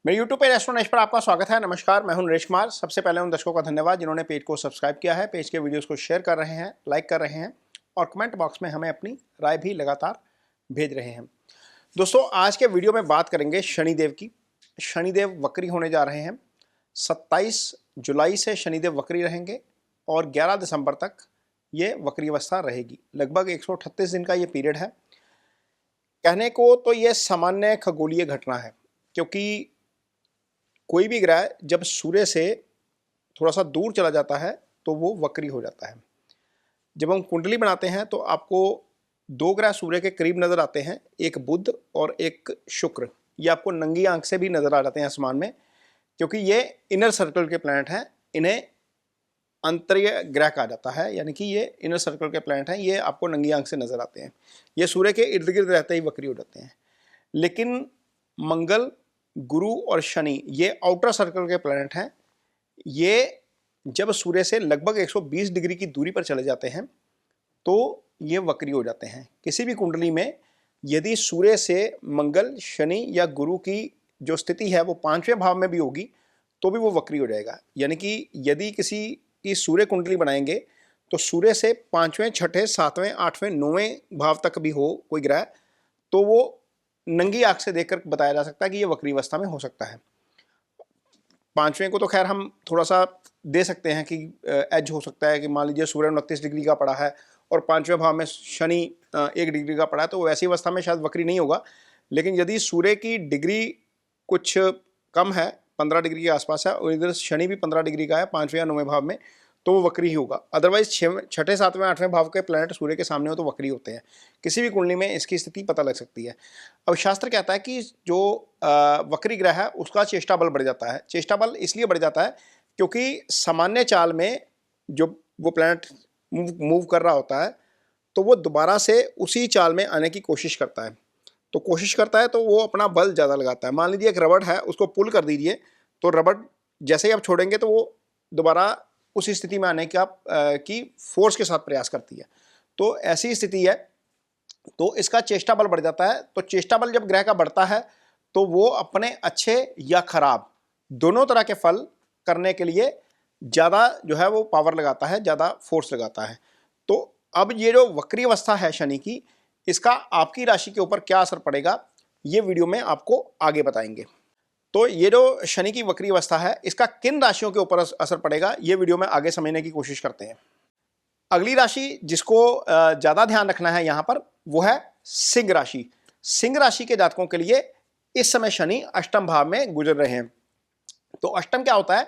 मेरे YouTube पे astronaut पर आपका स्वागत है। नमस्कार, मैं हूं नरेश कुमार। सबसे पहले उन दर्शकों का धन्यवाद जिन्होंने पेज को सब्सक्राइब किया है, पेज के वीडियोस को शेयर कर रहे हैं, लाइक कर रहे हैं और कमेंट बॉक्स में हमें अपनी राय भी लगातार भेज रहे हैं। दोस्तों, आज के वीडियो में बात करेंगे शनिदेव की। शनिदेव वक्री होने जा रहे हैं। 27 जुलाई से शनिदेव वक्री रहेंगे और 11 दिसंबर तक ये वक्री अवस्था रहेगी। लगभग 138 दिन का ये पीरियड है। कहने को तो ये सामान्य खगोलीय घटना है, क्योंकि कोई भी ग्रह जब सूर्य से थोड़ा सा दूर चला जाता है तो वो वक्री हो जाता है। जब हम कुंडली बनाते हैं तो आपको दो ग्रह सूर्य के करीब नजर आते हैं, एक बुध और एक शुक्र। ये आपको नंगी आंख से भी नजर आ जाते हैं आसमान में, क्योंकि ये इनर सर्कल के प्लैनेट हैं। इन्हें अंतरीय ग्रह कहा जाता है, यानी कि ये इनर सर्कल के प्लैनेट हैं। ये आपको नंगी आंख से नजर आते हैं। ये सूर्य के इर्द गिर्द रहते ही वक्री हो जाते हैं। लेकिन मंगल, गुरु और शनि ये आउटर सर्कल के प्लैनेट हैं। ये जब सूर्य से लगभग 120 डिग्री की दूरी पर चले जाते हैं तो ये वक्री हो जाते हैं। किसी भी कुंडली में यदि सूर्य से मंगल, शनि या गुरु की जो स्थिति है वो 5वें भाव में भी होगी तो भी वो वक्री हो जाएगा। यानी कि यदि किसी की सूर्य कुंडली बनाएंगे तो सूर्य से 5वें, 6ठे, 7वें, 8वें, 9वें भाव तक भी हो कोई ग्रह तो वो नंगी आंख से देखकर बताया जा सकता है कि ये वक्री अवस्था में हो सकता है। 5वें को तो खैर हम थोड़ा सा दे सकते हैं कि एज हो सकता है कि मान लीजिए सूर्य 29 डिग्री का पड़ा है और 5वें भाव में शनि 1 डिग्री का पड़ा है, तो वैसी अवस्था में शायद वक्री नहीं होगा। लेकिन यदि सूर्य की डिग्री कुछ कम है, 15 डिग्री के आसपास है, और इधर शनि भी 15 डिग्री का है 5वें या 9वें भाव में, तो वो वक्री ही होगा। अदरवाइज 6ठे, 7वें, 8वें भाव के प्लैनेट सूर्य के सामने हो तो वक्री होते हैं। किसी भी कुंडली में इसकी स्थिति पता लग सकती है। अब शास्त्र कहता है कि जो वक्री ग्रह है उसका चेष्टा बल बढ़ जाता है। चेष्टा बल इसलिए बढ़ जाता है क्योंकि सामान्य चाल में जो वो प्लैनेट मूव कर रहा होता है तो वो दोबारा से उसी चाल में आने की कोशिश करता है। तो कोशिश करता है तो वो अपना बल ज़्यादा लगाता है। मान लीजिए एक रबड़ है, उसको पुल कर दीजिए तो रबड़ जैसे ही आप छोड़ेंगे तो वो दोबारा उस स्थिति में आने की फोर्स के साथ प्रयास करती है। तो ऐसी स्थिति है, तो इसका चेष्टा बल बढ़ जाता है। तो चेष्टा बल जब ग्रह का बढ़ता है तो वो अपने अच्छे या खराब दोनों तरह के फल करने के लिए ज़्यादा जो है वो पावर लगाता है, ज़्यादा फोर्स लगाता है। तो अब ये जो वक्री अवस्था है शनि की, इसका आपकी राशि के ऊपर क्या असर पड़ेगा ये वीडियो में आपको आगे बताएंगे। तो ये जो शनि की वक्री अवस्था है इसका किन राशियों के ऊपर असर पड़ेगा ये वीडियो में आगे समझने की कोशिश करते हैं। अगली राशि जिसको ज़्यादा ध्यान रखना है यहाँ पर वो है सिंह राशि। सिंह राशि के जातकों के लिए इस समय शनि अष्टम भाव में गुजर रहे हैं। तो अष्टम क्या होता है?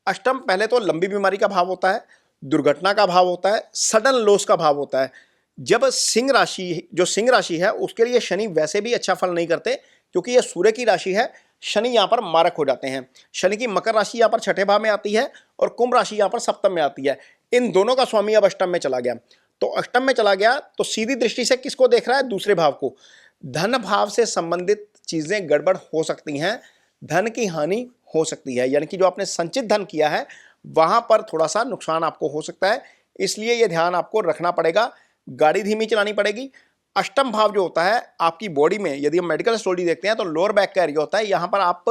अष्टम पहले तो लंबी बीमारी का भाव होता है, दुर्घटना का भाव होता है, सडन लॉस का भाव होता है। जब सिंह राशि है उसके लिए शनि वैसे भी अच्छा फल नहीं करते, क्योंकि यह सूर्य की राशि है। शनि यहाँ पर मारक हो जाते हैं। शनि की मकर राशि यहाँ पर 6ठे भाव में आती है और कुंभ राशि यहाँ पर सप्तम में आती है। इन दोनों का स्वामी अब अष्टम में चला गया। तो अष्टम में चला गया तो सीधी दृष्टि से किसको देख रहा है? दूसरे भाव को। धन भाव से संबंधित चीजें गड़बड़ हो सकती हैं, धन की हानि हो सकती है। यानी कि जो आपने संचित धन किया है वहां पर थोड़ा सा नुकसान आपको हो सकता है, इसलिए यह ध्यान आपको रखना पड़ेगा। गाड़ी धीमी चलानी पड़ेगी। अष्टम भाव जो होता है आपकी बॉडी में, यदि हम मेडिकल स्टोरी देखते हैं तो लोअर बैक का एरिया होता है। यहाँ पर आप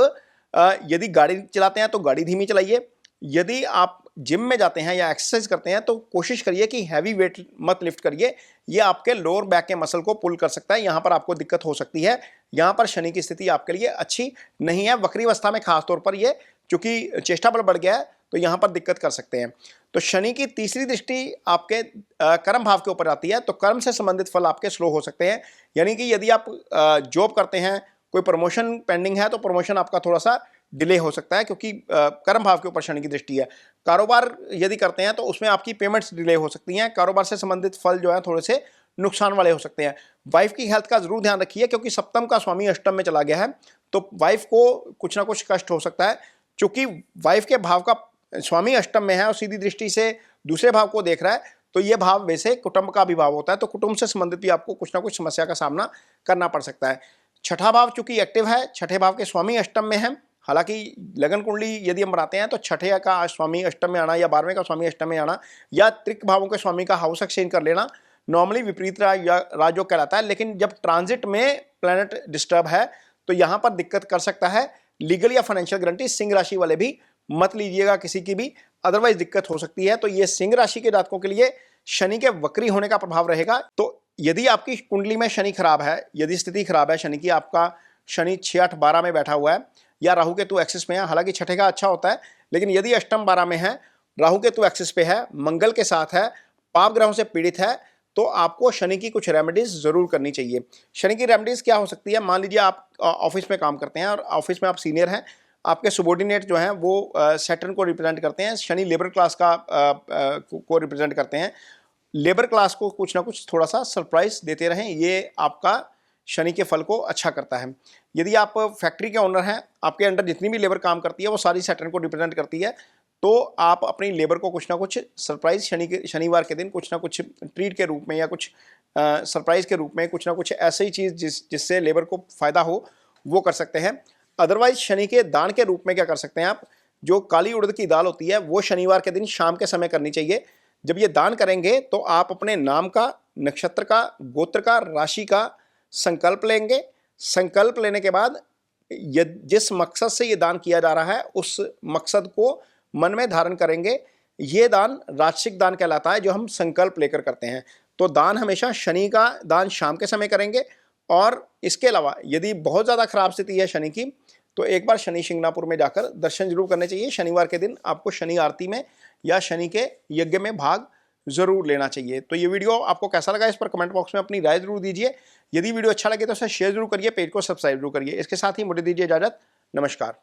यदि गाड़ी चलाते हैं तो गाड़ी धीमी चलाइए। यदि आप जिम में जाते हैं या एक्सरसाइज करते हैं तो कोशिश करिए कि हैवी वेट मत लिफ्ट करिए। ये आपके लोअर बैक के मसल को पुल कर सकता है, यहाँ पर आपको दिक्कत हो सकती है। यहाँ पर शनि की स्थिति आपके लिए अच्छी नहीं है। वक्री अवस्था में खासतौर पर ये चूंकि चेष्टा बल बढ़ गया है तो यहाँ पर दिक्कत कर सकते हैं। तो शनि की तीसरी दृष्टि आपके कर्म भाव के ऊपर आती है, तो कर्म से संबंधित फल आपके स्लो हो सकते हैं। यानी कि यदि आप जॉब करते हैं, कोई प्रमोशन पेंडिंग है तो प्रमोशन आपका थोड़ा सा डिले हो सकता है, क्योंकि कर्म भाव के ऊपर शनि की दृष्टि है। कारोबार यदि करते हैं तो उसमें आपकी पेमेंट्स डिले हो सकती हैं। कारोबार से संबंधित फल जो है थोड़े से नुकसान वाले हो सकते हैं। वाइफ की हेल्थ का जरूर ध्यान रखिए, क्योंकि सप्तम का स्वामी अष्टम में चला गया है तो वाइफ को कुछ ना कुछ कष्ट हो सकता है। चूंकि वाइफ के भाव का स्वामी अष्टम में है और सीधी दृष्टि से दूसरे भाव को देख रहा है, तो यह भाव वैसे कुटुंब का भी भाव होता है, तो कुटुंब से संबंधित भी आपको कुछ ना कुछ समस्या का सामना करना पड़ सकता है। छठा भाव चूंकि एक्टिव है, छठे भाव के स्वामी अष्टम में है। हालांकि लगन कुंडली यदि हम बनाते हैं तो छठे का स्वामी अष्टम में आना या 12वें का स्वामी अष्टम में आना या त्रिक भावों के स्वामी का हाउस एक्सचेंज कर लेना नॉर्मली विपरीत राजयोग कहलाता है। लेकिन जब ट्रांजिट में प्लैनेट डिस्टर्ब है तो यहाँ पर दिक्कत कर सकता है। लीगल या फाइनेंशियल गारंटी सिंह राशि वाले भी मत लीजिएगा किसी की भी, अदरवाइज दिक्कत हो सकती है। तो ये सिंह राशि के जातकों के लिए शनि के वक्री होने का प्रभाव रहेगा। तो यदि आपकी कुंडली में शनि खराब है, यदि स्थिति खराब है शनि की, आपका शनि 6, 8, 12 में बैठा हुआ है या राहु केतु एक्सिस में है, हालांकि छठे का अच्छा होता है, लेकिन यदि अष्टम 12 में है, राहु केतु एक्सिस पे है, मंगल के साथ है, पाप ग्रहों से पीड़ित है, तो आपको शनि की कुछ रेमेडीज जरूर करनी चाहिए। शनि की रेमेडीज क्या हो सकती है? मान लीजिए आप ऑफिस में काम करते हैं और ऑफिस में आप सीनियर हैं, आपके सबॉर्डिनेट जो हैं वो सैटर्न को रिप्रेजेंट करते हैं, शनि लेबर क्लास को रिप्रेजेंट करते हैं। लेबर क्लास को कुछ ना कुछ थोड़ा सा सरप्राइज देते रहें, ये आपका शनि के फल को अच्छा करता है। यदि आप फैक्ट्री के ओनर हैं, आपके अंडर जितनी भी लेबर काम करती है वो सारी सैटर्न को रिप्रेजेंट करती है, तो आप अपनी लेबर को कुछ ना कुछ सरप्राइज शनिवार के दिन कुछ ना कुछ ट्रीट के रूप में या कुछ सरप्राइज के रूप में कुछ ना कुछ ऐसी चीज़ जिससे लेबर को फ़ायदा हो वो कर सकते हैं। अदरवाइज शनि के दान के रूप में क्या कर सकते हैं आप, जो काली उड़द की दाल होती है वो शनिवार के दिन शाम के समय करनी चाहिए। जब ये दान करेंगे तो आप अपने नाम का, नक्षत्र का, गोत्र का, राशि का संकल्प लेंगे। संकल्प लेने के बाद जिस मकसद से ये दान किया जा रहा है उस मकसद को मन में धारण करेंगे। ये दान राजसिक दान कहलाता है जो हम संकल्प लेकर करते हैं। तो दान हमेशा शनि का दान शाम के समय करेंगे। और इसके अलावा यदि बहुत ज़्यादा खराब स्थिति है शनि की, तो एक बार शनि शिंगणापुर में जाकर दर्शन जरूर करने चाहिए। शनिवार के दिन आपको शनि आरती में या शनि के यज्ञ में भाग जरूर लेना चाहिए। तो ये वीडियो आपको कैसा लगा इस पर कमेंट बॉक्स में अपनी राय जरूर दीजिए। यदि वीडियो अच्छा लगे तो उसे शेयर जरूर करिए, पेज को सब्सक्राइब जरूर करिए। इसके साथ ही मुझे दीजिए इजाजत। नमस्कार।